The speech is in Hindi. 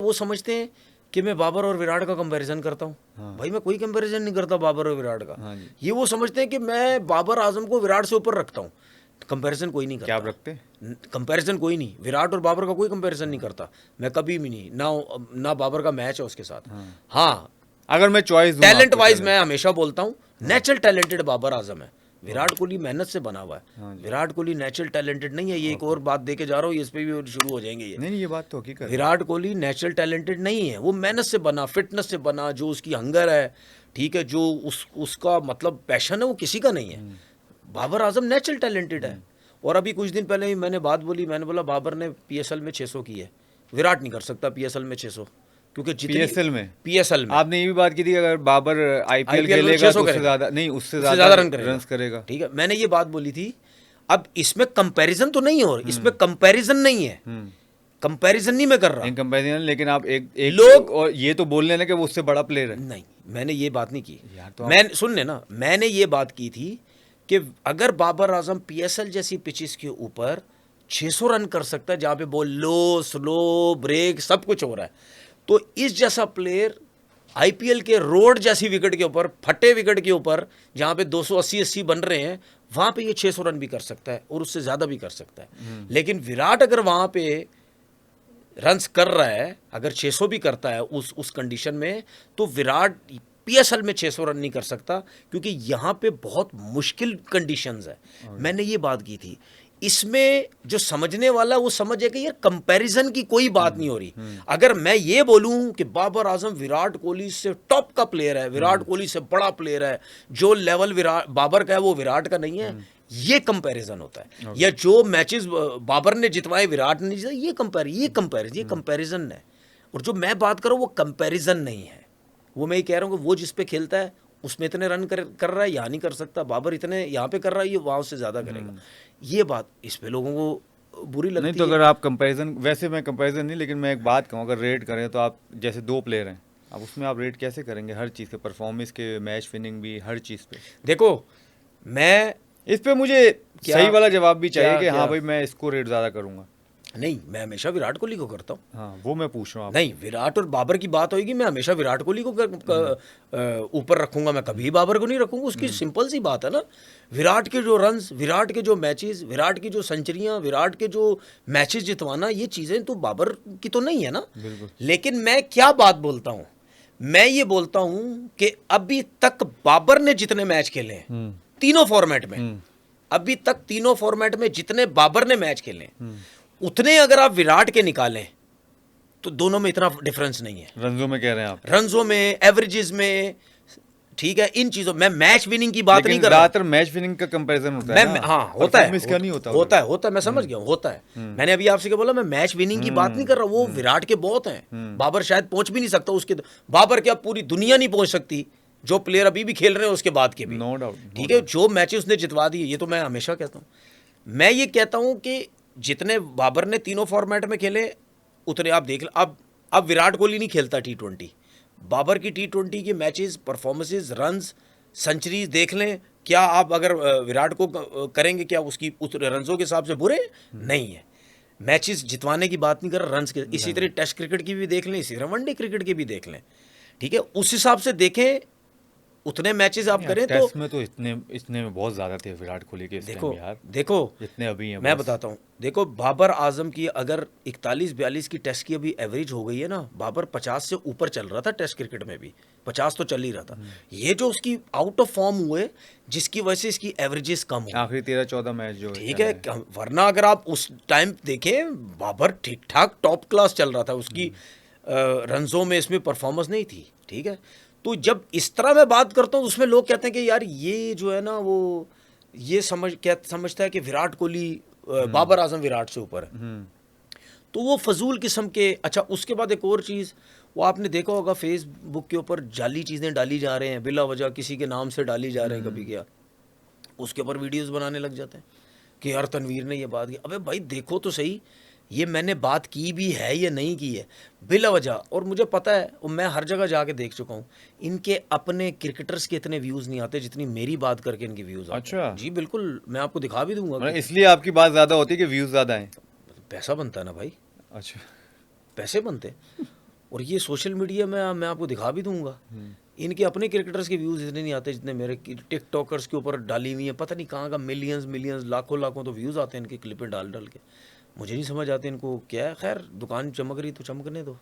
वो समझते हैं कि मैं बाबर और विराट का कंपैरिजन करता हूँ। हाँ। भाई मैं कोई कंपैरिजन नहीं करता बाबर और विराट का। हाँ जी। ये वो समझते हैं कि मैं बाबर आजम को विराट से ऊपर रखता हूँ। कंपैरिजन कोई नहीं क्या आप करता। रखते हैं? कंपैरिजन कोई नहीं, विराट और बाबर का कोई कंपैरिजन नहीं करता मैं कभी भी नहीं। ना बाबर का मैच है उसके साथ। हाँ, अगर मैं चॉइस दूं टैलेंट आपको वाइज टैलेंट, मैं हमेशा बोलता हूँ नेचुरल टैलेंटेड बाबर आजम है। विराट कोहली मेहनत से बना हुआ है। विराट कोहली नेचुरल टैलेंटेड नहीं है। ये एक और बात दे के जा रहा हूँ, इस पे भी शुरू हो जाएंगे ये। नहीं ये बात तो हकीकत है। विराट कोहली नेचुरल टैलेंटेड नहीं है, वो मेहनत से बना, फिटनेस से बना, जो उसकी हंगर है, ठीक है, जो उसका मतलब पैशन है, वो किसी का नहीं है। बाबर आजम नेचुरल टैलेंटेड है। और अभी कुछ दिन पहले ही मैंने बात बोली, मैंने बोला बाबर ने पीएसएल में 600 की है, विराट नहीं कर सकता पीएसएल में 600, क्योंकि जितनी पीएसएल में आपने ये भी बात की थी कि अगर बाबर आईपीएल में खेलेगा 600 तो उससे करेगा, ज्यादा नहीं, उससे उससे ज्यादा रन रन करेगा। ठीक है, मैंने ये बात बोली थी। अब इसमें कंपैरिजन तो नहीं हो रहा, इसमें कंपैरिजन नहीं है, कंपैरिजन नहीं मैं कर रहा। कंपैरिजन, लेकिन आप एक लोग और ये तो बोल लेना कि वो उससे बड़ा प्लेयर है। नहीं, मैंने ये बात नहीं की यार तो मैं सुन लेना, मैंने ये बात की थी कि अगर बाबर आजम पीएसएल जैसी पिचेस के ऊपर 600 रन कर सकता है, जहां पे बॉल लो, स्लो, ब्रेक सब कुछ हो रहा है, तो इस जैसा प्लेयर आईपीएल के रोड जैसी विकेट के ऊपर, फटे विकेट के ऊपर, जहां पे 280-80 बन रहे हैं, वहां पे ये 600 रन भी कर सकता है और उससे ज्यादा भी कर सकता है। लेकिन विराट अगर वहां पे रन्स कर रहा है, अगर 600 भी करता है उस कंडीशन में, तो विराट पीएसएल में 600 रन नहीं कर सकता, क्योंकि यहां पे बहुत मुश्किल कंडीशंस है। मैंने ये बात की थी। इसमें जो समझने वाला वो समझे कि यार कंपैरिजन की कोई बात नहीं हो रही। अगर मैं ये बोलूं कि बाबर आजम विराट कोहली से टॉप का प्लेयर है, विराट कोहली से बड़ा प्लेयर है, जो लेवल विराट बाबर का है वो विराट का नहीं है, ये कंपैरिजन होता है। या जो मैचेस बाबर ने जितवाए विराट ने जितवाए, ये कंपैरिजन है। और जो मैं बात कर रहा हूं वो कंपैरिजन नहीं है। वो मैं ये कह रहा हूं कि वो जिस पे खेलता है उसमें इतने रन कर रहा है, यहाँ नहीं कर सकता। बाबर इतने यहाँ पे कर रहा है, ये वहाँ से ज़्यादा करेगा। ये बात इस पे लोगों को बुरी लगती है। नहीं तो अगर आप कंपैरिजन, वैसे मैं कंपैरिजन नहीं, लेकिन मैं एक बात कहूँ, अगर रेट करें तो आप जैसे 2 प्लेयर हैं, अब उसमें आप रेट कैसे करेंगे? हर चीज़ के, परफॉर्मेंस के, मैच विनिंग भी, हर चीज़ पे। देखो मैं इस पे मुझे सही वाला जवाब भी चाहिए कि हाँ भाई मैं इसको रेट ज़्यादा करूँगा। नहीं, मैं हमेशा विराट कोहली को करता हूँ। हाँ वो मैं पूछ रहा हूँ। नहीं, विराट और बाबर की बात होगी, मैं हमेशा विराट कोहली को ऊपर रखूंगा, मैं कभी बाबर को नहीं रखूंगा। उसकी सिंपल सी बात है ना, विराट के जो रन्स, विराट के जो मैचेस, विराट की जो सेंचुरियां, विराट के जो मैचेस जितवाना, ये चीज़ें तो बाबर की तो नहीं है ना। लेकिन मैं क्या बात बोलता हूँ, मैं ये बोलता हूँ कि अभी तक बाबर ने जितने मैच खेले हैं तीनों फॉर्मेट में, अभी तक तीनों फॉर्मेट में जितने बाबर ने मैच खेले, उतने अगर आप विराट के निकालें तो दोनों में इतना डिफरेंस नहीं है। रन्सों में कह रहे हैं आप? रन्सों में, एवरेजेस में, ठीक है, इन चीजों में मैच विनिंग की बात नहीं कर रहा। ज्यादातर मैच विनिंग का कंपैरिजन होता है ना। हाँ होता है, इसका नहीं होता। होता है, मैं समझ गया हूँ, होता है। मैंने अभी आपसे क्या बोला, मैं मैच विनिंग की बात नहीं कर रहा। वो विराट के बहुत हैं, बाबर शायद पहुंच भी नहीं सकता उसके। बाबर क्या पूरी दुनिया नहीं पहुंच सकती, जो प्लेयर अभी भी खेल रहे हैं उसके बाद के भी, नो डाउट, ठीक है, जो मैचेस उसने जितवा दिए। ये तो मैं हमेशा कहता हूँ। मैं ये कहता हूँ कि जितने बाबर ने तीनों फॉर्मेट में खेले उतने आप देख लें। अब विराट कोहली नहीं खेलता T20, बाबर की T20 के मैचेस, परफॉर्मेंसेस, रन्स, सेंचुरीज देख लें। क्या आप अगर विराट को करेंगे, क्या उसकी उस रन्सों के हिसाब से बुरे नहीं है। मैचेस जितवाने की बात नहीं कर रहा, रन्स के। इसी तरह टेस्ट क्रिकेट की भी देख लें, इसी तरह वनडे क्रिकेट की भी देख लें, ठीक है, उस हिसाब से देखें, उतने मैचेस आप करें। टेस्ट में तो इतने में बहुत ज्यादा थे विराट कोहली के। देखो जितने अभी हैं, मैं बताता हूँ। देखो बाबर आजम की अगर 41-42 की टेस्ट की अभी एवरेज हो गई है ना, बाबर 50 से ऊपर चल रहा था टेस्ट क्रिकेट में भी, 50 तो चल ही रहा था। ये जो उसकी आउट ऑफ फॉर्म हुए, जिसकी वजह से इसकी एवरेजेस कम हो, आखिरी 13-14 मैच जो, ठीक है, वरना अगर आप उस टाइम देखें, बाबर ठीक ठाक टॉप क्लास चल रहा था। उसकी रन्सों में इसमें परफॉर्मेंस नहीं थी, ठीक है। तो जब इस तरह मैं बात करता हूँ, उसमें लोग कहते हैं कि यार ये जो है ना, वो ये समझता है कि विराट कोहली, बाबर आजम विराट से ऊपर है, तो वो फजूल किस्म के। अच्छा, उसके बाद एक और चीज़, वो आपने देखा होगा फेसबुक के ऊपर जाली चीज़ें डाली जा रहे हैं, बिला वजह किसी के नाम से डाली जा रहे हैं, कभी क्या उसके ऊपर वीडियोस बनाने लग जाते हैं कि यार तनवीर ने ये बात की। अबे भाई देखो तो सही, ये मैंने बात की भी है या नहीं की है, बिला वजह। और मुझे पता है, और मैं हर जगह जाके देख चुका हूँ, इनके अपने क्रिकेटर्स के इतने व्यूज़ नहीं आते जितनी मेरी बात करके इनके व्यूज़ आते हैं। जी बिल्कुल, मैं आपको दिखा भी दूंगा। इसलिए आपकी बात ज़्यादा होती है कि व्यूज़ ज़्यादा हैं? पैसा बनता है ना भाई। अच्छा, पैसे बनते। और ये सोशल मीडिया में मैं आपको दिखा भी दूंगा, इनके अपने क्रिकेटर्स के व्यूज़ इतने नहीं आते जितने मेरे टिकटॉकर्स के ऊपर डाली हुई हैं, पता नहीं कहाँ का मिलियंस मिलियंस लाखों लाखों तो व्यूज़ आते हैं इनकी क्लिपें डाल डाल के। मुझे नहीं समझ आते इनको क्या है। खैर दुकान चमक रही तो चमकने दो।